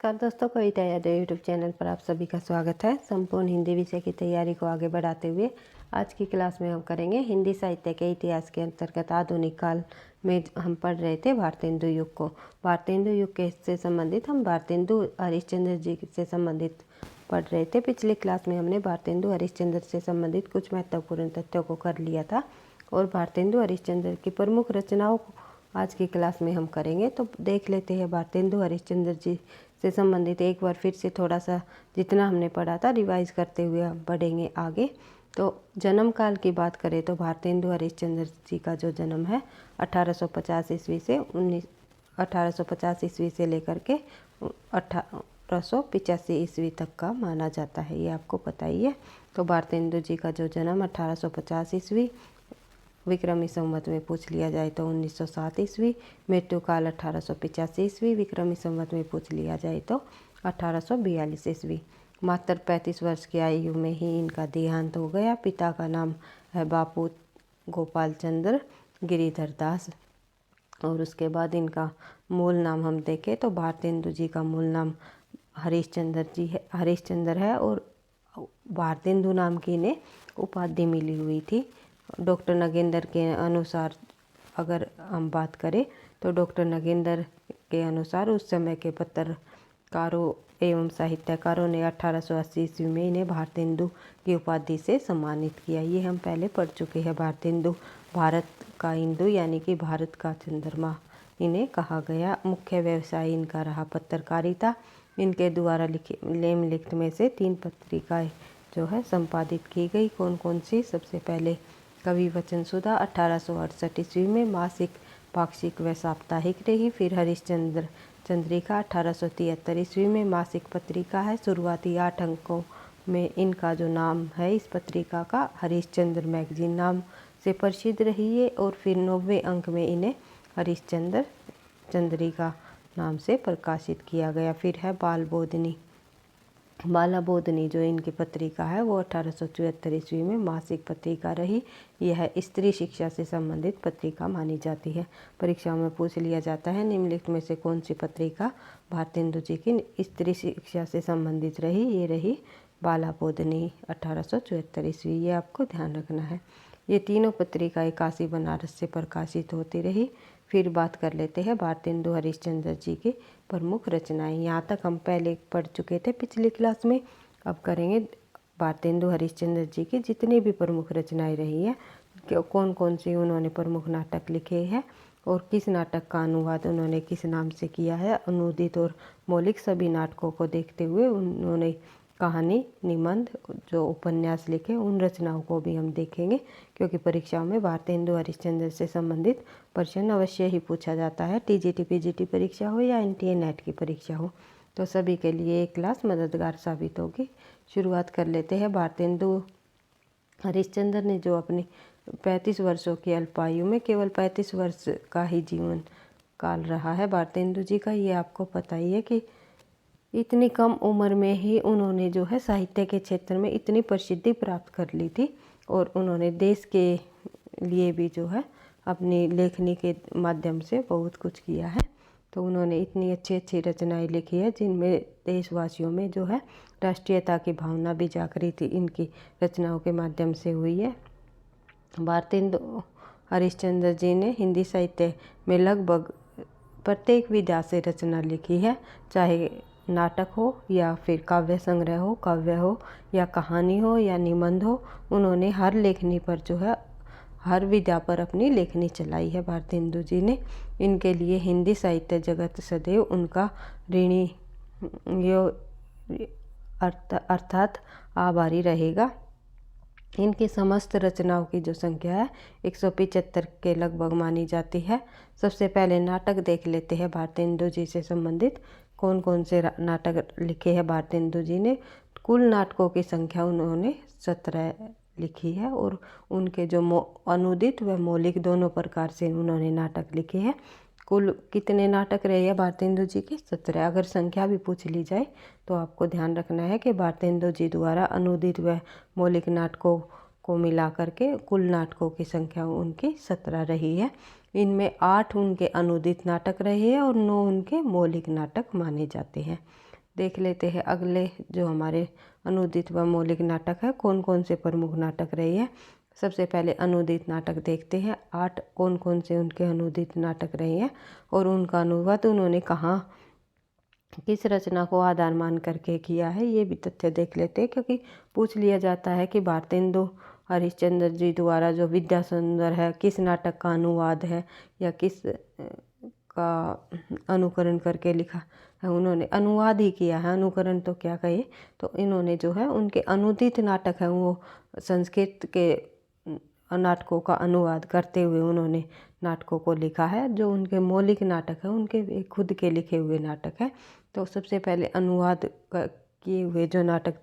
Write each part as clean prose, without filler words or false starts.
नमस्कार दोस्तों, कविता Yadav YouTube channel पर आप सभी का स्वागत है। संपूर्ण हिंदी विषय की तैयारी को आगे बढ़ाते हुए आज की क्लास में हम करेंगे हिंदी साहित्य के इतिहास के अंतर्गत आधुनिक काल में हम पढ़ रहे थे भारतेंदु युग को। भारतेंदु युग के से संबंधित हम भारतेंदु हरिश्चंद्र जी से संबंधित पढ़ रहे थे। पिछली क्लास में हमने भारतेंदु हरिश्चंद्र से संबंधित कुछ महत्वपूर्ण तथ्यों को कर लिया था और भारतेंदु हरिश्चंद्र की प्रमुख रचनाओं को आज की क्लास में हम करेंगे। तो देख लेते हैं भारतेंदु हरिश्चंद्र जी से संबंधित एक बार फिर से थोड़ा सा जितना हमने पढ़ा था रिवाइज करते हुए हम बढ़ेंगे आगे। तो जन्म काल की बात करें तो भारतेंदु हरिश्चंद्र जी का जो जन्म है 1850 ईस्वी से 1850 ईस्वी से लेकर के 1885 ईस्वी तक का माना जाता है, ये आपको पता ही है। तो भारतेंदु जी का जो जन्म 1850 ईस्वी, विक्रमी संवत में पूछ लिया जाए तो 1907 ईस्वी, मृत्यु काल 1885 ईस्वी, विक्रमी संवत में पूछ लिया जाए तो 1842 ईस्वी। मात्र 35 वर्ष की आयु में ही इनका देहांत हो गया। पिता का नाम है बापू गोपाल चंद्र गिरिधर दास और उसके बाद इनका मूल नाम हम देखें तो भारतेंदु जी का मूल नाम हरिश्चंद्र है और भारतेंदु नाम की इन्हें उपाधि मिली हुई थी। डॉक्टर नगेंद्र के अनुसार अगर हम बात करें तो डॉक्टर नगेंद्र के अनुसार उस समय के पत्रकारों एवं साहित्यकारों ने 1880 ईस्वी में इन्हें भारतेंदु की उपाधि से सम्मानित किया। ये हम पहले पढ़ चुके हैं। भारतेंदु भारत का इंदु यानी कि भारत का चंद्रमा इन्हें कहा गया। मुख्य व्यवसाय इनका रहा पत्रकारिता। इनके द्वारा निम्नलिखित में से 3 पत्रिकाएं जो है संपादित की गई। कौन कौन सी? सबसे पहले कवि वचन सुधा 1868 ईस्वी में मासिक, पाक्षिक व साप्ताहिक रही। फिर हरिश्चंद्र चंद्रिका 1873 ईस्वी में मासिक पत्रिका है। शुरुआती 8 अंकों में इनका जो नाम है इस पत्रिका का हरिश्चंद्र मैगजीन नाम से प्रसिद्ध रही है और फिर 90वें अंक में इन्हें हरिश्चंद्र चंद्रिका नाम से प्रकाशित किया गया। फिर है बाला बोधनी जो इनकी पत्रिका है वो 1874 ईस्वी में मासिक पत्रिका रही। यह स्त्री शिक्षा से संबंधित पत्रिका मानी जाती है। परीक्षाओं में पूछ लिया जाता है निम्नलिखित में से कौन सी पत्रिका भारतेंदु जी की स्त्री शिक्षा से संबंधित रही? ये रही बाला बोधनी 1874 ईस्वी। ये आपको ध्यान रखना है। ये तीनों पत्रिकाएं काशी बनारस से प्रकाशित होती रही। फिर बात कर लेते हैं भारतेंदु हरिश्चंद्र जी की प्रमुख रचनाएं। यहाँ तक हम पहले पढ़ चुके थे पिछली क्लास में। अब करेंगे भारतेंदु हरिश्चंद्र जी की जितनी भी प्रमुख रचनाएं रही हैं, कौन कौन सी उन्होंने प्रमुख नाटक लिखे हैं और किस नाटक का अनुवाद उन्होंने किस नाम से किया है। अनुदित और मौलिक सभी नाटकों को देखते हुए उन्होंने कहानी, निबंध, जो उपन्यास लिखे उन रचनाओं को भी हम देखेंगे, क्योंकि परीक्षाओं में भारतेंदु हरिश्चंद्र से संबंधित प्रश्न अवश्य ही पूछा जाता है। टीजीटी पीजीटी परीक्षा हो या एनटीए नेट की परीक्षा हो, तो सभी के लिए एक क्लास मददगार साबित होगी। शुरुआत कर लेते हैं। भारतेंदु हरिश्चंद्र ने जो अपनी 35 वर्षों की अल्पायु में केवल 35 वर्ष का ही जीवन काल रहा है भारतेंदु जी का। ये आपको पता ही है कि इतनी कम उम्र में ही उन्होंने जो है साहित्य के क्षेत्र में इतनी प्रसिद्धि प्राप्त कर ली थी और उन्होंने देश के लिए भी जो है अपनी लेखनी के माध्यम से बहुत कुछ किया है। तो उन्होंने इतनी अच्छी अच्छी रचनाएं लिखी है जिनमें देशवासियों में जो है राष्ट्रीयता की भावना भी जागृत इनकी रचनाओं के माध्यम से हुई है। भारतेंदु हरिश्चंद्र जी ने हिंदी साहित्य में लगभग प्रत्येक विधा से रचना लिखी है, चाहे नाटक हो या फिर काव्य संग्रह हो, काव्य हो या कहानी हो या निबंध हो। उन्होंने हर लेखनी पर जो है हर विधा पर अपनी लेखनी चलाई है भारतेंदु जी ने। इनके लिए हिंदी साहित्य जगत सदैव उनका ऋणी अर्थात आभारी रहेगा। इनकी समस्त रचनाओं की जो संख्या है 175 के लगभग मानी जाती है। सबसे पहले नाटक देख लेते हैं भारतेंदु जी से संबंधित कौन कौन से नाटक लिखे हैं भारतेंदु जी ने। कुल नाटकों की संख्या उन्होंने 17 लिखी है और उनके जो अनुदित व मौलिक दोनों प्रकार से उन्होंने नाटक लिखे हैं। कुल कितने नाटक रहे हैं भारतेंदु जी के? 17। अगर संख्या भी पूछ ली जाए तो आपको ध्यान रखना है कि भारतेंदु जी द्वारा अनुदित व मौलिक नाटकों को मिला करके कुल नाटकों की संख्या उनकी 17 रही है। इनमें 8 उनके अनुदित नाटक रहे हैं और 9 उनके मौलिक नाटक माने जाते हैं। देख लेते हैं अगले जो हमारे अनुदित व मौलिक नाटक है कौन कौन से प्रमुख नाटक रहे हैं। सबसे पहले अनुदित नाटक देखते हैं। 8 कौन कौन से उनके अनुदित नाटक रहे हैं और उनका अनुवाद उन्होंने कहाँ किस रचना को आधार मान करके किया है, ये भी तथ्य देख लेते हैं, क्योंकि पूछ लिया जाता है कि भारतेंदु हरिश्चंद्र जी द्वारा जो विद्या सुंदर है किस नाटक का अनुवाद है या किस का अनुकरण करके लिखा है। उन्होंने अनुवाद ही किया है, अनुकरण तो क्या कहे। तो इन्होंने जो है उनके अनुदित नाटक है वो संस्कृत के नाटकों का अनुवाद करते हुए उन्होंने नाटकों को लिखा है। जो उनके मौलिक नाटक है उनके खुद के लिखे हुए नाटक है। तो सबसे पहले अनुवाद किए हुए जो नाटक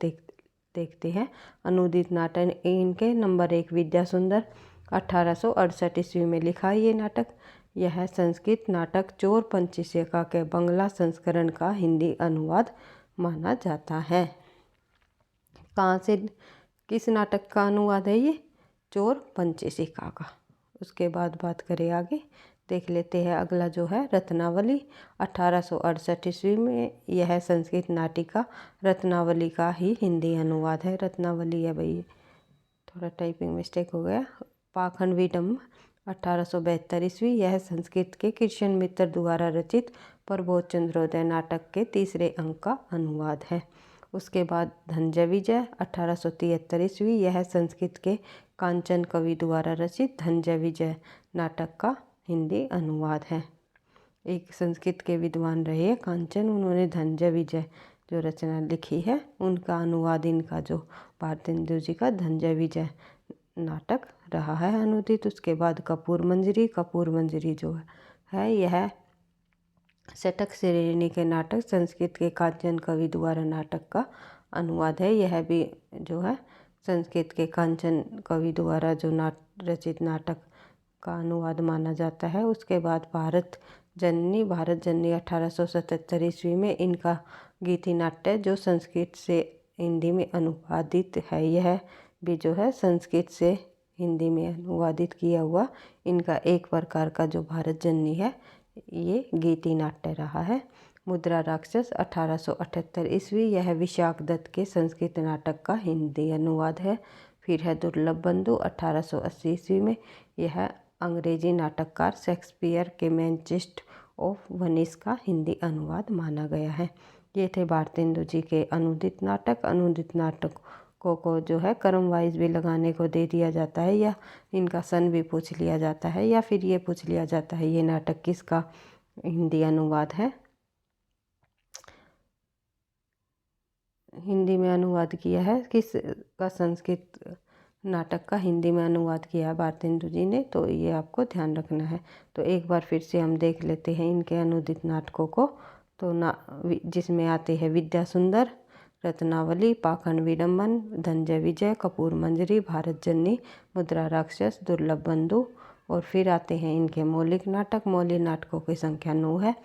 देखते हैं। अनुदित नाटक इनके नंबर 1 विद्या सुंदर 1868 ईस्वी में लिखा है ये नाटक। यह संस्कृत नाटक चोर पंचशिका के बंगला संस्करण का हिंदी अनुवाद माना जाता है। कहाँ से किस नाटक का अनुवाद है ये? चोर पंचशिका का। उसके बाद बात करें आगे, देख लेते हैं अगला जो है रत्नावली 1868 ईस्वी में। यह संस्कृत नाटिका रत्नावली का ही हिंदी अनुवाद है। रत्नावली है भाई, थोड़ा टाइपिंग मिस्टेक हो गया। पाखंड विडम्ब 1872 ईस्वी। यह संस्कृत के कृष्ण मित्र द्वारा रचित प्रबोध चंद्रोदय नाटक के तीसरे अंक का अनुवाद है। उसके बाद धनंजय विजय 1873 ईस्वी। यह संस्कृत के कांचन कवि द्वारा रचित धनंजय विजय नाटक का हिंदी अनुवाद है। एक संस्कृत के विद्वान रहे कांचन, उन्होंने धनंजय विजय जो रचना लिखी है उनका अनुवाद इनका जो भारतेंदु जी का धनंजय विजय नाटक रहा है अनुदित। उसके बाद कपूर मंजरी जो है यह षटक श्रेणी के नाटक संस्कृत के कांचन कवि द्वारा नाटक का अनुवाद है। यह भी जो है संस्कृत के कांचन कवि द्वारा जो रचित नाटक का अनुवाद माना जाता है। उसके बाद भारत जननी 1877 ईस्वी में इनका गीति नाट्य जो संस्कृत से हिंदी में अनुवादित है। यह भी जो है संस्कृत से हिंदी में अनुवादित किया हुआ इनका एक प्रकार का जो भारत जननी है ये गीति नाट्य रहा है। मुद्रा राक्षस 1878 ईस्वी। यह विशाख दत्त के संस्कृत नाटक का हिंदी अनुवाद है। फिर है दुर्लभ बंधु 1880 ईस्वी में। यह अंग्रेजी नाटककार शेक्सपियर के मैनचेस्ट ऑफ वेनिस का हिंदी अनुवाद माना गया है। ये थे भारतेंदु जी के अनुदित नाटक। अनुदित नाटकों को जो है क्रम वाइज भी लगाने को दे दिया जाता है या इनका सन भी पूछ लिया जाता है या फिर ये पूछ लिया जाता है ये नाटक किसका हिंदी अनुवाद है। हिंदी में अनुवाद किया है किस का संस्कृत नाटक का हिंदी में अनुवाद किया है भारतेंदु जी ने, तो ये आपको ध्यान रखना है। तो एक बार फिर से हम देख लेते हैं इनके अनुदित नाटकों को। तो जिसमें आते हैं विद्या सुंदर, रत्नावली, पाखंड विडम्बन, धनंजय विजय, कपूर मंजरी, भारत जननी, मुद्रा राक्षस, दुर्लभ बंधु। और फिर आते हैं इनके मौलिक नाटक। मौलिक नाटकों की संख्या 9 है।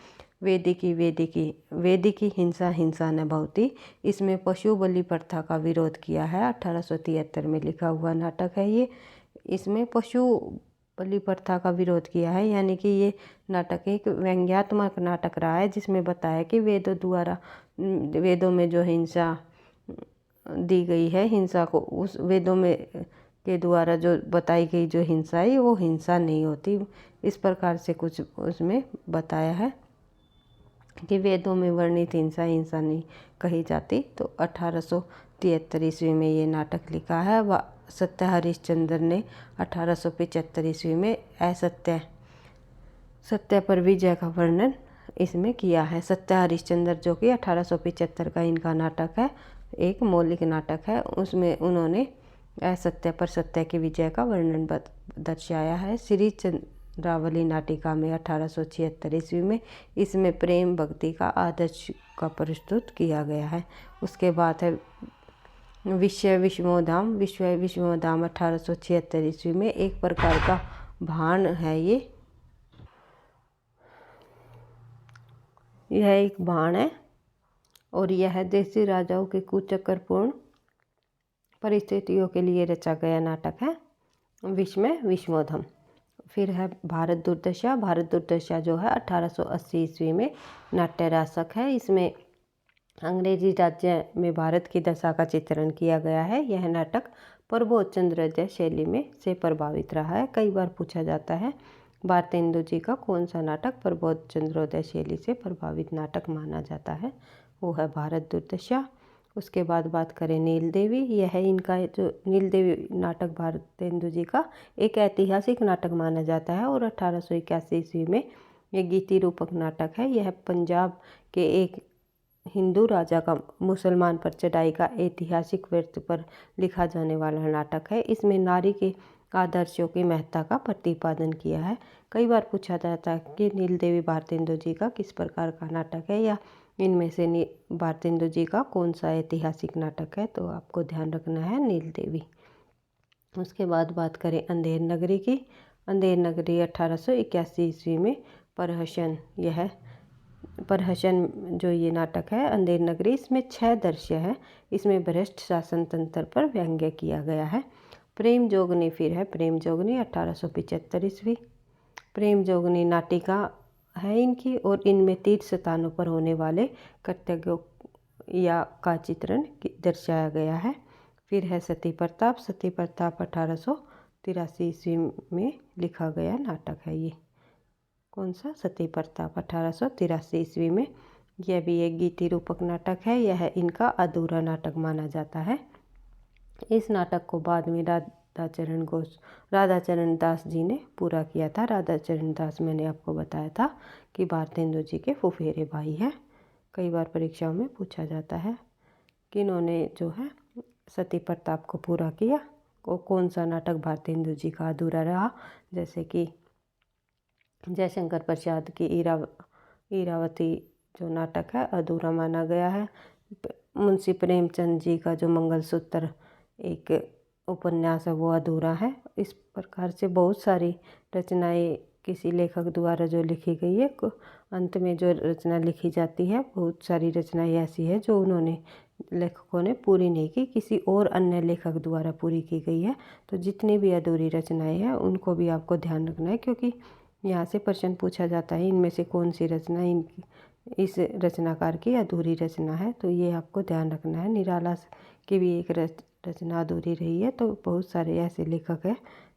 वेदिकी हिंसा न भवती। इसमें पशु बलि प्रथा का विरोध किया है। 1873 में लिखा हुआ नाटक है ये। इसमें पशु बलि प्रथा का विरोध किया है, यानी कि ये नाटक एक व्यंग्यात्मक नाटक रहा है जिसमें बताया कि वेदों में जो हिंसा दी गई है, हिंसा को उस वेदों में के द्वारा जो बताई गई जो हिंसा है वो हिंसा नहीं होती। इस प्रकार से कुछ उसमें बताया है कि वेदों में वर्णित हिंसा नहीं कही जाती। तो 1873 ईस्वी में ये नाटक लिखा है। सत्य हरिश्चंद्र ने 1875 ईस्वी में सत्य पर विजय का वर्णन इसमें किया है। सत्य हरिश्चंद्र जो कि 1875 का इनका नाटक है, एक मौलिक नाटक है। उसमें उन्होंने असत्य पर सत्य की विजय का वर्णन दर्शाया है। श्री चंद्रावली नाटिका में 1876 ईस्वी में इसमें प्रेम भक्ति का आदर्श का प्रस्तुत किया गया है। उसके बाद है विश्व विष्णुधाम 1876 ईस्वी में। एक प्रकार का भाण है यह एक भाण है और यह देसी राजाओं के कुचक्करपूर्ण परिस्थितियों के लिए रचा गया नाटक है। विष्णुधम। फिर है भारत दुर्दशा। भारत दुर्दशा जो है 1880 ईस्वी में नाट्य रासक है। इसमें अंग्रेजी राज्य में भारत की दशा का चित्रण किया गया है। यह नाटक प्रबोध चंद्रोदय शैली में से प्रभावित रहा है। कई बार पूछा जाता है भारतेंदु जी का कौन सा नाटक प्रबोध चंद्रोदय शैली से प्रभावित नाटक माना जाता है, वो है भारत दुर्दशा। उसके बाद बात करें नील देवी। यह है इनका जो नील देवी नाटक भारतेंदु जी का एक ऐतिहासिक नाटक माना जाता है और 1881 ईस्वी में यह गीति रूपक नाटक है। यह पंजाब के एक हिंदू राजा का मुसलमान पर चढ़ाई का ऐतिहासिक वृत्त पर लिखा जाने वाला नाटक है। इसमें नारी के आदर्शों की महत्ता का प्रतिपादन किया है। कई बार पूछा जाता है कि नील देवी भारतेंदु जी का किस प्रकार का नाटक है या इनमें से भारतेंदु जी का कौन सा ऐतिहासिक नाटक है, तो आपको ध्यान रखना है नील देवी। उसके बाद बात करें अंधेर नगरी की। अंधेर नगरी 1881 ईस्वी में प्रहसन, यह प्रहसन जो ये नाटक है अंधेर नगरी, इसमें 6 दृश्य है। इसमें भ्रष्ट शासन तंत्र पर व्यंग्य किया गया है। प्रेम जोगनी फिर है प्रेम जोगनी 1875 ईस्वी। प्रेम जोगनी नाटिका है इनकी और इनमें तीर्थ स्थानों पर होने वाले कर्तव्यों या का चित्रण दर्शाया गया है। फिर है सती प्रताप। सती प्रताप 1883 ईस्वी में लिखा गया नाटक है। ये कौन सा? सती प्रताप 1883 ईस्वी में। यह भी एक गीति रूपक नाटक है। यह इनका अधूरा नाटक माना जाता है। इस नाटक को बाद में राधाचरण दास जी ने पूरा किया था। राधाचरण दास मैंने आपको बताया था कि भारतेंदु जी के फुफेरे भाई हैं। कई बार परीक्षाओं में पूछा जाता है कि इन्होंने जो है सती प्रताप को पूरा किया। कौन सा नाटक भारतेंदु जी का अधूरा रहा? जैसे कि जयशंकर प्रसाद की ईरावती जो नाटक है अधूरा माना गया है। मुंशी प्रेमचंद जी का जो मंगलसूत्र एक उपन्यास है वो अधूरा है। इस प्रकार से बहुत सारी रचनाएं किसी लेखक द्वारा जो लिखी गई है, अंत में जो रचना लिखी जाती है, बहुत सारी रचनाएं ऐसी है जो उन्होंने लेखकों ने पूरी नहीं की, किसी और अन्य लेखक द्वारा पूरी की गई है। तो जितनी भी अधूरी रचनाएं हैं उनको भी आपको ध्यान रखना है, क्योंकि यहाँ से प्रश्न पूछा जाता है इनमें से कौन सी रचना इस रचनाकार की अधूरी रचना है। तो ये आपको ध्यान रखना है। निराला की भी एक रचना अधूरी रही है। तो बहुत सारे ऐसे लेखक हैं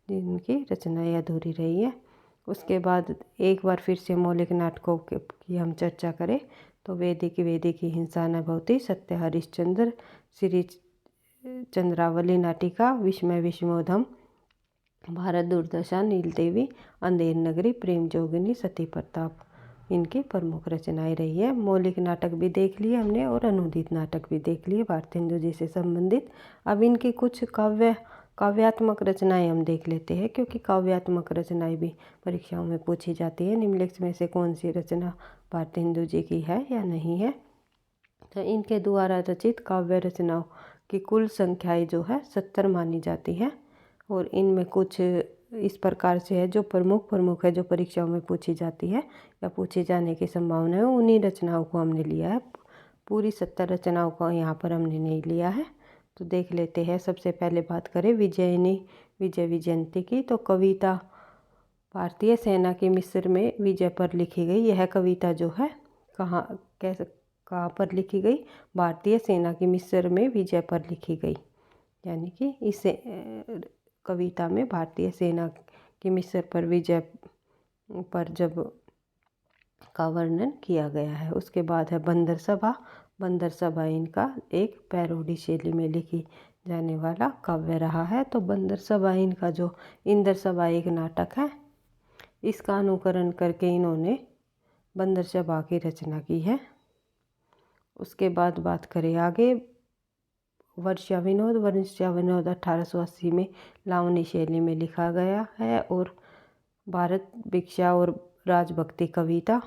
जिनकी रचनाएं अधूरी रही है। उसके बाद एक बार फिर से मौलिक नाटकों की हम चर्चा करें तो वेदिक हिंसा न भवति, सत्य हरिश्चंद्र, श्री चंद्रावली नाटिका, विस्मय विस्मोधम, भारत दुर्दशा, नील देवी, अंधेर नगरी, प्रेम जोगिनी, सती प्रताप इनकी प्रमुख रचनाएं रही है। मौलिक नाटक भी देख लिए हमने और अनुदित नाटक भी देख लिए भारतेंदु जी से संबंधित। अब इनकी कुछ काव्यात्मक रचनाएं हम देख लेते हैं, क्योंकि काव्यात्मक रचनाएं भी परीक्षाओं में पूछी जाती है। निम्नलिखित में से कौन सी रचना भारतेंदु जी की है या नहीं है? तो इनके द्वारा रचित काव्य रचनाओं की कुल संख्याएं जो है 70 मानी जाती है। और इनमें कुछ इस प्रकार से है जो प्रमुख है, जो परीक्षाओं में पूछी जाती है या पूछे जाने की संभावना है, उन्हीं रचनाओं को हमने लिया है। पूरी 70 रचनाओं को यहाँ पर हमने नहीं लिया है। तो देख लेते हैं। सबसे पहले बात करें विजय विजयंती की। तो कविता भारतीय सेना की मिस्र में विजय पर लिखी गई। यह कविता जो है कहाँ पर लिखी गई? भारतीय सेना की मिस्र में विजय पर लिखी गई। यानी कि इस कविता में भारतीय सेना की मिस्र पर विजय पर जब का वर्णन किया गया है। उसके बाद है बंदर सभा। बंदर सभा इनका एक पैरोडी शैली में लिखी जाने वाला काव्य रहा है। तो बंदर सभा इनका जो इंदर सभा एक नाटक है, इसका अनुकरण करके इन्होंने बंदर सभा की रचना की है। उसके बाद बात करें आगे वर्षा विनोद। 1880 में लावनी शैली में लिखा गया है। और भारत भिक्षा और राजभक्ति कविता,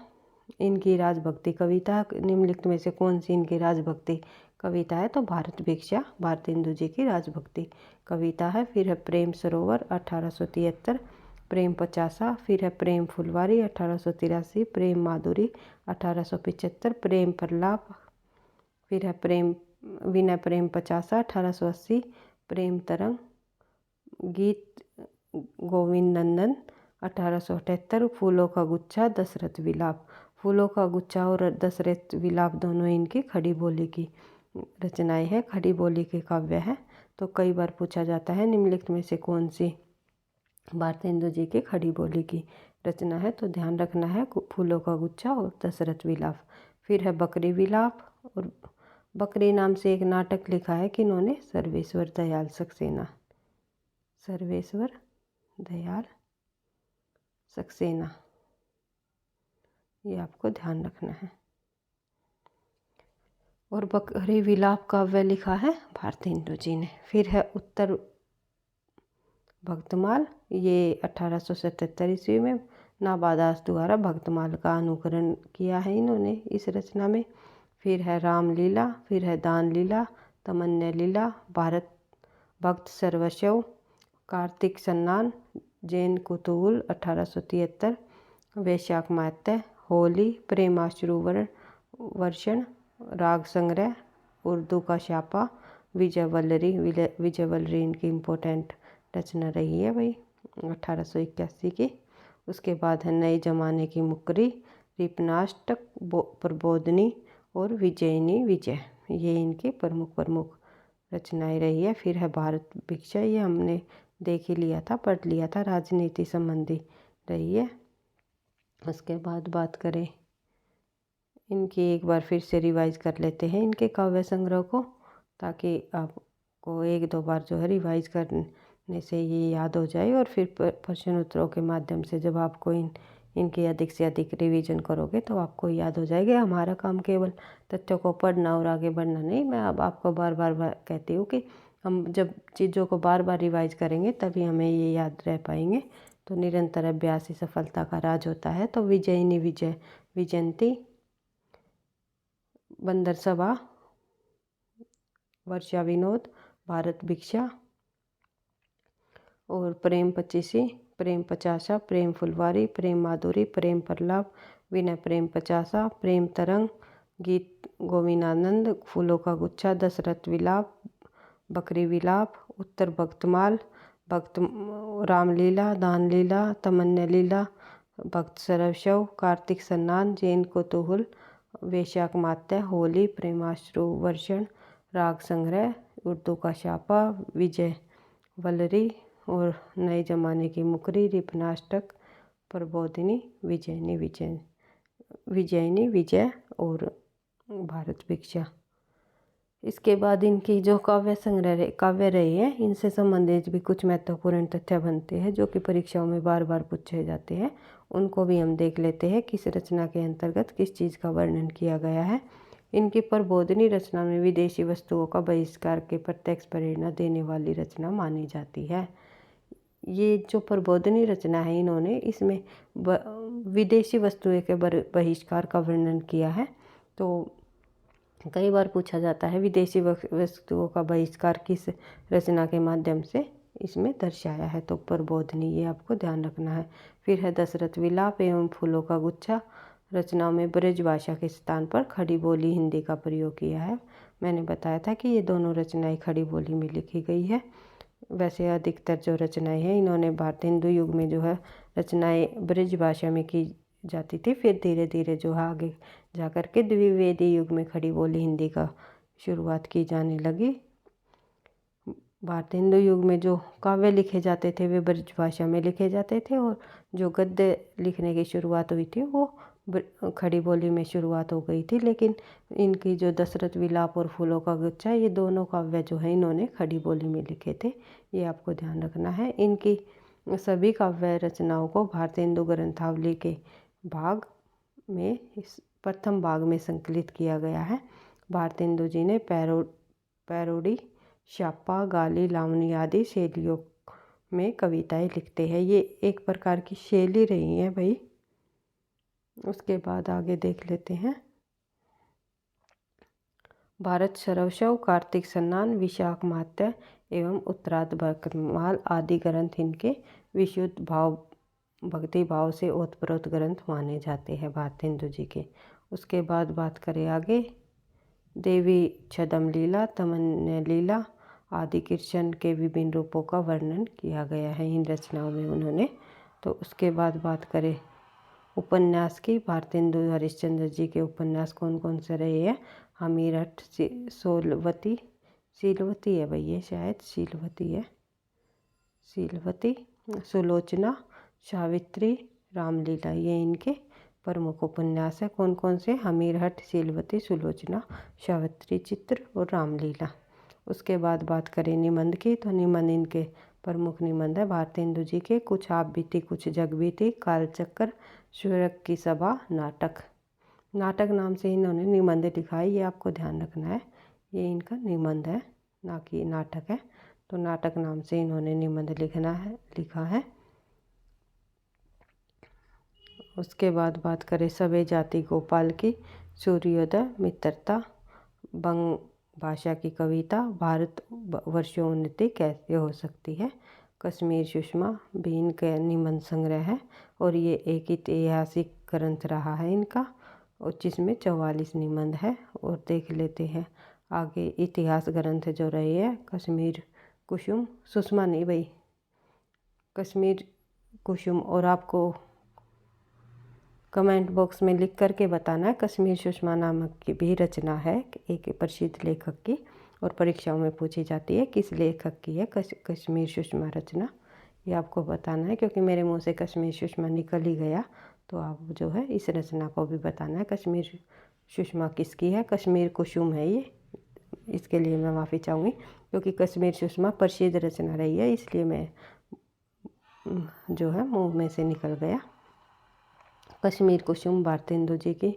इनकी राजभक्ति कविता निम्नलिखित में से कौन सी इनकी राजभक्ति कविता है? तो भारत भिक्षा भारतेंदु जी की राजभक्ति कविता है। फिर है प्रेम सरोवर 1873, प्रेम पचासा। फिर है प्रेम फुलवारी 1883, प्रेम माधुरी 1875, प्रेम प्रलाप। फिर है प्रेम विनय प्रेम पचासा 1880, प्रेम तरंग, गीत गोविंद नंदन 1878 फूलों का गुच्छा, दशरथ विलाप। फूलों का गुच्छा और दशरथ विलाप दोनों इनकी खड़ी बोली की रचनाएं है, खड़ी बोली के काव्य है। तो कई बार पूछा जाता है निम्नलिखित में से कौन सी भारतेंदु जी की खड़ी बोली की रचना है, तो ध्यान रखना है फूलों का गुच्छा और दशरथ विलाप। फिर है बकरी विलाप, और बकरी नाम से एक नाटक लिखा है कि इन्होंने सर्वेश्वर दयाल सक्सेना, सर्वेश्वर दयाल सक्सेना, ये आपको ध्यान रखना है। और बकरी विलाप काव्य लिखा है भारतेंदु जी ने। फिर है उत्तर भक्तमाल, ये 1877 ईस्वी में नाबा दास द्वारा भक्तमाल का अनुकरण किया है इन्होंने इस रचना में। फिर है रामलीला, फिर है दान लीला, तमन्या लीला, भारत भक्त सर्वस्व, कार्तिक सन्नान, जैन कुतूहल 1873, वैशाख मात्य, होली, प्रेमाश्रु वर्षण, राग संग्रह, उर्दू का छापा, विजय वल्लरी इनकी इम्पोर्टेंट रचना रही है भाई 1881 की। उसके बाद है नए जमाने की मुकरी, रिपनाष्टक, प्रबोधनी और विजयनी विजय, ये इनकी प्रमुख रचनाएं रही है। फिर है भारत भिक्षा, ये हमने देख ही लिया था, पढ़ लिया था, राजनीति संबंधी रही है। उसके बाद बात करें इनकी, एक बार फिर से रिवाइज कर लेते हैं इनके काव्य संग्रह को, ताकि आपको एक दो बार जो है रिवाइज करने से ये याद हो जाए, और फिर प्रश्न उत्तरों के माध्यम से जब आपको इनकी अधिक से अधिक रिवीजन करोगे तो आपको याद हो जाएगा। हमारा काम केवल तथ्यों को पढ़ना और आगे बढ़ना नहीं। मैं अब आपको बार बार कहती हूँ कि हम जब चीज़ों को बार बार रिवाइज करेंगे तभी हमें ये याद रह पाएंगे। तो निरंतर अभ्यास ही सफलता का राज होता है। तो विजयनी विजय, विजयंती, बंदर सभा, वर्षा विनोद, भारत भिक्षा, और प्रेम पचीसी, प्रेम पचासा, प्रेम फुलवारी, प्रेम माधुरी, प्रेम प्रलाप, विनय प्रेम पचासा, प्रेम तरंग, गीत गोविंदानंद, फूलों का गुच्छा, दशरथ विलाप, बकरी विलाप, उत्तर भक्तमाल, भक्त रामलीला, दान लीला, तमन्या लीला, भक्त सरवशव, कार्तिक सन्नान, जैन कुतूहल, वैशाख मात्य, होली, प्रेमाश्रु वर्षण, राग संग्रह, उर्दू का छापा, विजय वल्लरी, और नए जमाने की मुकरी, रिपनाष्टक, प्रबोधिनी, विजयनी विजय और भारत भिक्षा। इसके बाद इनकी जो काव्य रही है, इनसे संबंधित भी कुछ महत्वपूर्ण तथ्य बनते हैं जो कि परीक्षाओं में बार बार पूछे जाते हैं। उनको भी हम देख लेते हैं किस रचना के अंतर्गत किस चीज़ का वर्णन किया गया है। इनकी प्रबोधिनी रचना में विदेशी वस्तुओं का बहिष्कार के प्रत्यक्ष प्रेरणा देने वाली रचना मानी जाती है। ये जो प्रबोधिनी रचना है, इन्होंने इसमें विदेशी वस्तुओं के बहिष्कार का वर्णन किया है। तो कई बार पूछा जाता है विदेशी वस्तुओं का बहिष्कार किस रचना के माध्यम से इसमें दर्शाया है, तो प्रबोधिनी, ये आपको ध्यान रखना है। फिर है दशरथ विलाप एवं फूलों का गुच्छा, रचनाओं में ब्रज भाषा के स्थान पर खड़ी बोली हिंदी का प्रयोग किया है। मैंने बताया था कि ये दोनों रचनाएं खड़ी बोली में लिखी गई है। वैसे अधिकतर जो रचनाएं हैं इन्होंने भारतेंदु युग में जो है रचनाएं ब्रज भाषा में की जाती थी, फिर धीरे धीरे जो है आगे जाकर के द्विवेदी युग में खड़ी बोली हिंदी का शुरुआत की जाने लगी। भारतेंदु युग में जो काव्य लिखे जाते थे वे ब्रज भाषा में लिखे जाते थे, और जो गद्य लिखने की शुरुआत हुई थी वो खड़ी बोली में शुरुआत हो गई थी। लेकिन इनकी जो दशरथ विलाप और फूलों का गुच्छा, ये दोनों काव्य जो है इन्होंने खड़ी बोली में लिखे थे, ये आपको ध्यान रखना है। इनकी सभी काव्य रचनाओं को भारतेंदु ग्रंथावली के भाग में प्रथम भाग में संकलित किया गया है। भारतेंदु जी ने पैरोडी, छापा, गाली, लावनी आदि शैलियों में कविताएं लिखते हैं। ये एक प्रकार की शैली रही है भाई। उसके बाद आगे देख लेते हैं भारत सर्वस्व, कार्तिक सन्नान, विशाख मात्य एवं उत्तरार्ध भक्तमाल आदि ग्रंथ इनके विशुद्ध भाव भक्ति भाव से ओतप्रोत ग्रंथ माने जाते हैं भारतेंदु जी के। उसके बाद बात करें आगे, देवी छदम लीला, तमन्या लीला आदि कृष्ण के विभिन्न रूपों का वर्णन किया गया है इन रचनाओं में उन्होंने। तो उसके बाद बात करें उपन्यास की, भारतेंदु हरिश्चंद्र जी के उपन्यास कौन कौन से रहे हैं। हमीरठ, शीलवती है भाई, ये शायद शीलवती है, शीलवती, सुलोचना, सावित्री, रामलीला, ये इनके प्रमुख उपन्यास है। कौन कौन से? हमीरठ, शीलवती, सुलोचना, सावित्री, चित्र और रामलीला। उसके बाद बात करें निबंध की, तो निबंध इनके प्रमुख निबंध है भारतेंदु जी के, कुछ आप बीती कुछ जग बीती, कालचक्र, स्वर्ग की सभा, नाटक। नाटक नाम से इन्होंने निबंध लिखा है, ये आपको ध्यान रखना है, ये इनका निबंध है ना कि नाटक है। तो नाटक नाम से इन्होंने निबंध लिखा है। उसके बाद बात करें सबे जाति गोपाल की, सूर्योदय, मित्रता, बंग भाषा की कविता, भारत वर्षोन्नति कैसे हो सकती है, कश्मीर सुषमा भी इनका निबंध संग्रह है और ये एक ऐतिहासिक ग्रंथ रहा है इनका, और जिसमें 44 निबंध है। और देख लेते हैं आगे इतिहास ग्रंथ जो रहे हैं, कश्मीर कुसुम, सुषमा नहीं भाई, कश्मीर कुसुम, और आपको कमेंट बॉक्स में लिख करके बताना है कश्मीर सुषमा नामक की भी रचना है एक प्रसिद्ध लेखक की, और परीक्षाओं में पूछी जाती है किस लेखक की है कश्मीर सुषमा रचना, ये आपको बताना है। क्योंकि मेरे मुंह से कश्मीर सुषमा निकल ही गया, तो आप जो है इस रचना को भी बताना है कश्मीर सुषमा किसकी है। कश्मीर कुसुम है ये, इसके लिए मैं माफ़ी चाहूँगी, क्योंकि कश्मीर सुषमा प्रसिद्ध रचना रही है, इसलिए मैं जो है मुंह में से निकल गया। कश्मीर कुसुम भारतेंदु जी की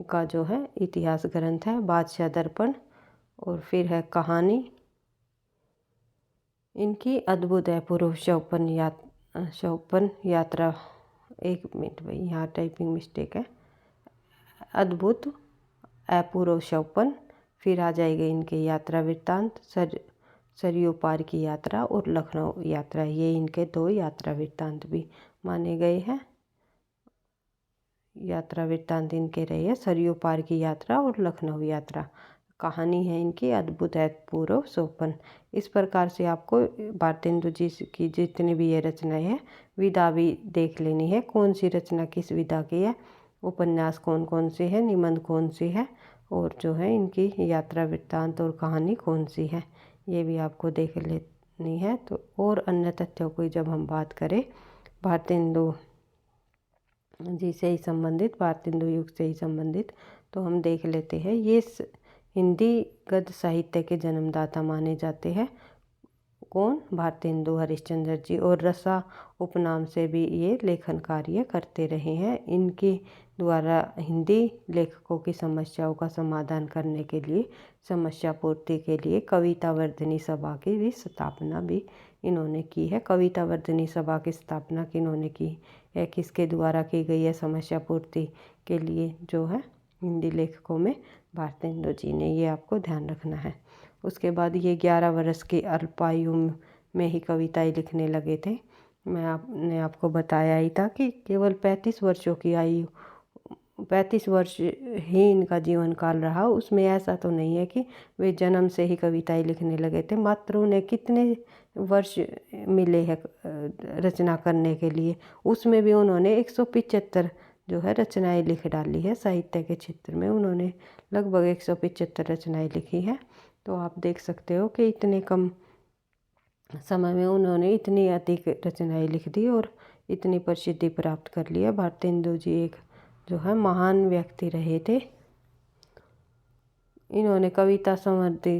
का जो है इतिहास ग्रंथ है। बादशाह दर्पण, और फिर है कहानी इनकी अद्भुत है, पूर्व शौपन यात्रा, एक मिनट भाई यहाँ टाइपिंग मिस्टेक है, अद्भुत अपूर्व शौपन, फिर आ जाएगा इनके यात्रा वृत्तांत, सरयू पार की यात्रा और लखनऊ यात्रा, ये इनके 2 यात्रा वृत्तांत भी माने गए हैं। यात्रा वृत्तांत इनके रहे हैं सरयू पार की यात्रा और लखनऊ यात्रा। कहानी है इनकी अद्भुत अपूर्व शौपन। इस प्रकार से आपको भारतेंदु जी की जितनी भी ये रचनाएं हैं, विधा भी देख लेनी है, कौन सी रचना किस विधा की है, उपन्यास कौन कौन से हैं, निबंध कौन से है, और जो है इनकी यात्रा वृत्तांत और कहानी कौन सी है, ये भी आपको देख लेनी है। तो और अन्य तथ्यों की जब हम बात करें भारतेंदु जी से ही संबंधित, भारतेंदु युग से ही संबंधित, तो हम देख लेते हैं ये हिंदी गद्य साहित्य के जन्मदाता माने जाते हैं। कौन? भारतेंदु हरिश्चंद्र जी, और रसा उपनाम से भी ये लेखन कार्य करते रहे हैं। इनके द्वारा हिंदी लेखकों की समस्याओं का समाधान करने के लिए, समस्या पूर्ति के लिए कविता वर्धिनी सभा की भी स्थापना भी इन्होंने की है। कविता वर्धिनी सभा की स्थापना किन्होंने की है, किसके द्वारा की गई है समस्या पूर्ति के लिए, जो है हिंदी लेखकों में भारतेंदु जी ने, ये आपको ध्यान रखना है। उसके बाद ये 11 वर्ष की अल्पायु में ही कविताएं लिखने लगे थे। मैंने आपको बताया ही था कि केवल 35 वर्षों की आयु, 35 वर्ष ही इनका जीवन काल रहा। उसमें ऐसा तो नहीं है कि वे जन्म से ही कविताएं लिखने लगे थे, मात्र उन्हें कितने वर्ष मिले हैं रचना करने के लिए, उसमें भी उन्होंने 175 जो है रचनाएं लिख डाली है। साहित्य के क्षेत्र में उन्होंने लगभग 175 रचनाएं लिखी है। तो आप देख सकते हो कि इतने कम समय में उन्होंने इतनी अधिक रचनाएं लिख दी और इतनी प्रसिद्धि प्राप्त कर ली है। भारतेंदु जी एक जो है महान व्यक्ति रहे थे। इन्होंने कविता संवर्धी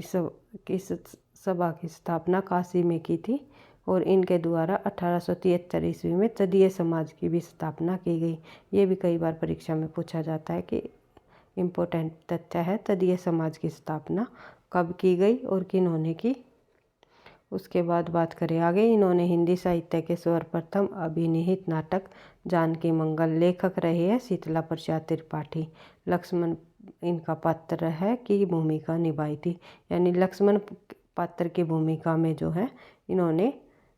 की सभा की स्थापना काशी में की थी, और इनके द्वारा 1873 ईस्वी में तदीय समाज की भी स्थापना की गई। ये भी कई बार परीक्षा में पूछा जाता है कि इम्पोर्टेंट तथ्य है, तदीय समाज की स्थापना कब की गई और किन्होंने की। उसके बाद बात करें आगे, इन्होंने हिंदी साहित्य के सर्वप्रथम अभिनीत नाटक जानकी मंगल, लेखक रहे हैं शीतला प्रसाद त्रिपाठी। लक्ष्मण इनका पात्र है की भूमिका निभाई थी, यानी लक्ष्मण पात्र की भूमिका में जो है इन्होंने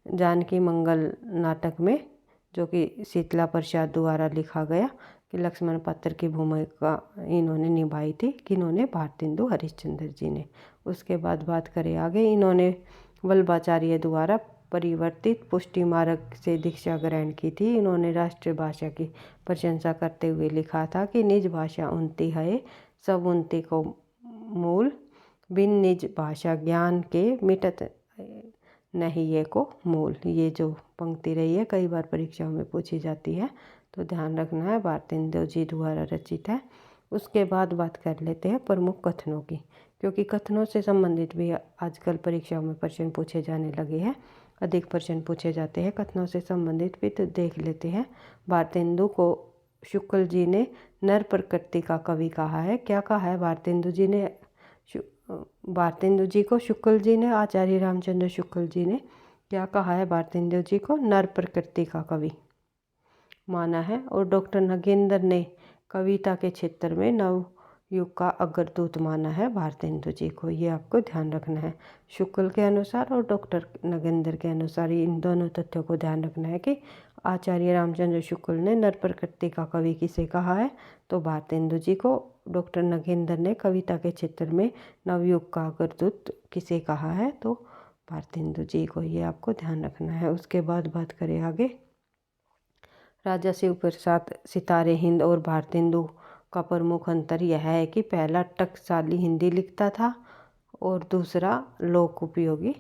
जानकी मंगल नाटक में, जो कि शीतला प्रसाद द्वारा लिखा गया, कि लक्ष्मण पात्र की भूमिका इन्होंने निभाई थी, किन्होंने? भारतेंदु हरिश्चंद्र जी ने। उसके बाद बात करें आगे, इन्होंने वल्लभाचार्य द्वारा परिवर्तित पुष्टि मार्ग से दीक्षा ग्रहण की थी। इन्होंने राष्ट्रीय भाषा की प्रशंसा करते हुए लिखा था कि निज भाषा उन्नति है, सब उन्नति को मूल, बिन निज भाषा ज्ञान के मिटत नहीं ये को मूल। ये जो पंक्ति रही है कई बार परीक्षाओं में पूछी जाती है, तो ध्यान रखना है, भारतेंदु जी द्वारा रचित है। उसके बाद बात कर लेते हैं प्रमुख कथनों की, क्योंकि कथनों से संबंधित भी आजकल परीक्षाओं में प्रश्न पूछे जाने लगे हैं, अधिक प्रश्न पूछे जाते हैं कथनों से संबंधित भी। तो देख लेते हैं, भारतेंदु को शुक्ल जी ने नर प्रकृति का कवि कहा है। क्या कहा है भारतेंदु जी ने? भारतेंदु जी को शुक्ल जी ने, आचार्य रामचंद्र शुक्ल जी ने क्या कहा है? भारतेंदु जी को नर प्रकृति का कवि माना है। और डॉक्टर नगेंद्र ने कविता के क्षेत्र में नव युग का अग्रदूत माना है भारतेंदु जी को। ये आपको ध्यान रखना है, शुक्ल के अनुसार और डॉक्टर नगेंद्र के अनुसार। इन दोनों तथ्यों को ध्यान रखना है कि आचार्य रामचंद्र शुक्ल ने नर प्रकृति का कवि किसे कहा है, तो भारतेंदु जी को। डॉक्टर नगेंद्र ने कविता के क्षेत्र में नवयुग का अग्रदूत किसे कहा है, तो भारतेंदु जी को। ये आपको ध्यान रखना है। उसके बाद बात करें आगे, राजा शिव प्रसाद सितारे हिंद और भारतेंदु का प्रमुख अंतर यह है कि पहला टकसाली हिंदी लिखता था और दूसरा लोक उपयोगी।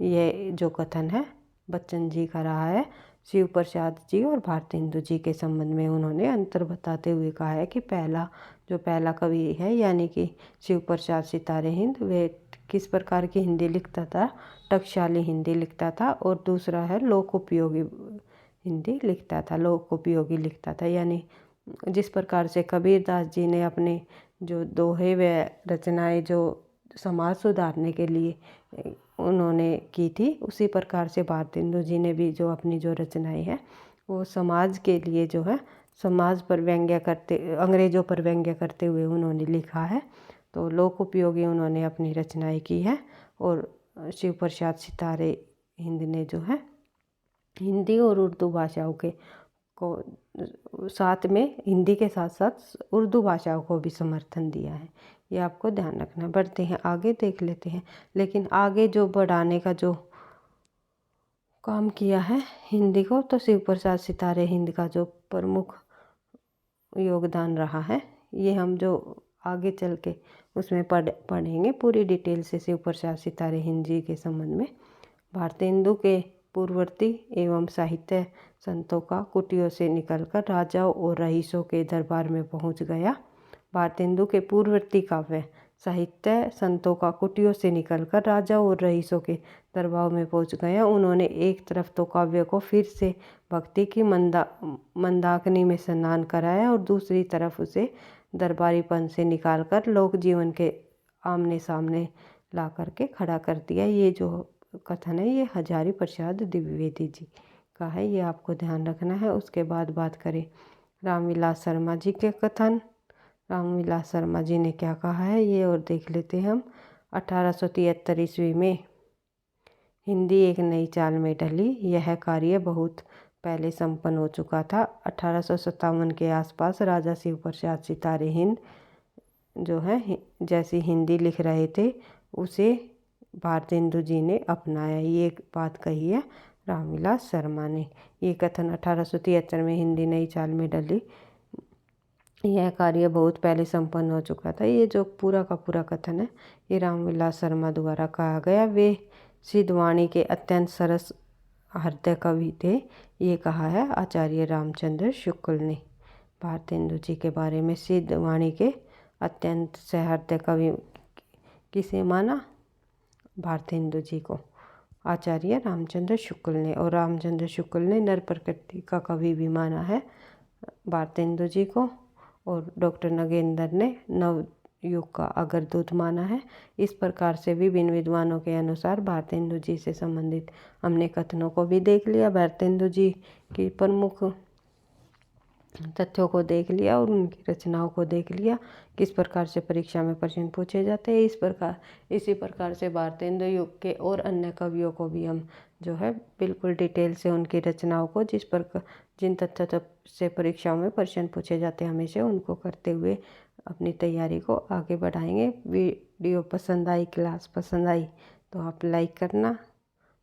ये जो कथन है बच्चन जी का रहा है। शिव प्रसाद जी और भारतेंदु जी के संबंध में उन्होंने अंतर बताते हुए कहा है कि पहला कवि है यानी कि शिव प्रसाद सितारे हिंद, वे किस प्रकार की हिंदी लिखता था? टकसाली हिंदी लिखता था। और दूसरा है लोक उपयोगी हिंदी लिखता था, लोक उपयोगी लिखता था। यानी जिस प्रकार से कबीरदास जी ने अपने जो दोहे व रचनाएं जो समाज सुधारने के लिए उन्होंने की थी, उसी प्रकार से भारतेंदु जी ने भी जो अपनी जो रचनाएं हैं वो समाज के लिए जो है, समाज पर व्यंग्य करते, अंग्रेजों पर व्यंग्य करते हुए उन्होंने लिखा है। तो लोक उपयोगी उन्होंने अपनी रचनाएं की है। और शिव प्रसाद सितारे हिंद ने जो है हिंदी और उर्दू भाषाओं के को साथ में, हिंदी के साथ साथ उर्दू भाषाओं को भी समर्थन दिया है। ये आपको ध्यान रखना। बढ़ते हैं आगे, देख लेते हैं। लेकिन आगे जो बढ़ाने का जो काम किया है हिंदी को, तो शिव प्रसाद सितारे हिंद का जो प्रमुख योगदान रहा है, ये हम जो आगे चल के उसमें पढ़ेंगे पूरी डिटेल से शिव प्रसाद सितारे हिंद जी के संबंध में। भारतेंदु के पूर्ववर्ती एवं साहित्य संतों का कुटियों से निकलकर राजाओं और रईसों के दरबार में पहुंच गया। भारतेंदु के पूर्ववर्ती काव्य साहित्य संतों का कुटियों से निकलकर राजाओं और रईसों के दरबार में पहुंच गया। उन्होंने एक तरफ तो काव्य को फिर से भक्ति की मंदाकिनी में स्नान कराया और दूसरी तरफ उसे दरबारीपन से निकालकर लोक जीवन के आमने सामने ला करके खड़ा कर दिया। ये जो कथन है ये हजारी प्रसाद द्विवेदी जी का है, ये आपको ध्यान रखना है। उसके बाद बात करें रामविलास शर्मा जी के कथन। रामविलास शर्मा जी ने क्या कहा है ये और देख लेते हैं हम। 1873 ईस्वी में हिंदी एक नई चाल में ढली। यह कार्य बहुत पहले संपन्न हो चुका था। 1857 के आसपास राजा शिव प्रसाद सितारे हिंद जो है जैसी हिंदी लिख रहे थे उसे भारतेंदु जी ने अपनाया। ये एक बात कही है रामविलास शर्मा ने। ये कथन 1873 में हिंदी नई चाल में ढली, यह कार्य बहुत पहले संपन्न हो चुका था। ये जो पूरा का पूरा कथन है ये रामविलास शर्मा द्वारा कहा गया। वे सिद्धवाणी के अत्यंत सरस हृदय कवि थे, ये कहा है आचार्य रामचंद्र शुक्ल ने भारतेंदु जी के बारे में। सिद्धवाणी के अत्यंत सहृदय कवि किसे माना? भारतेंदु जी को आचार्य रामचंद्र शुक्ल ने। और रामचंद्र शुक्ल ने नर प्रकृति का कवि भी माना है भारतेंदु जी को। और डॉक्टर नगेंद्र ने नव युग का अग्रदूत माना है। इस प्रकार से विभिन्न विद्वानों के अनुसार भारतेंदु जी से संबंधित हमने कथनों को भी देख लिया, भारतेंदु जी की प्रमुख तथ्यों को देख लिया और उनकी रचनाओं को देख लिया, किस प्रकार से परीक्षा में प्रश्न पूछे जाते हैं। इसी प्रकार से भारतेंदु युग के और अन्य कवियों को भी हम जो है बिल्कुल डिटेल से उनकी रचनाओं को जिन तथ्यों से परीक्षाओं में प्रश्न पूछे जाते हैं हमेशा उनको करते हुए अपनी तैयारी को आगे बढ़ाएंगे। वीडियो पसंद आई, क्लास पसंद आई तो आप लाइक करना,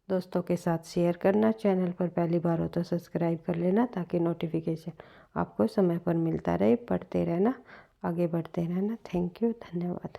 दोस्तों के साथ शेयर करना। चैनल पर पहली बार हो तो सब्सक्राइब कर लेना ताकि नोटिफिकेशन आपको समय पर मिलता रहे। पढ़ते रहना, आगे बढ़ते रहना। थैंक यू, धन्यवाद।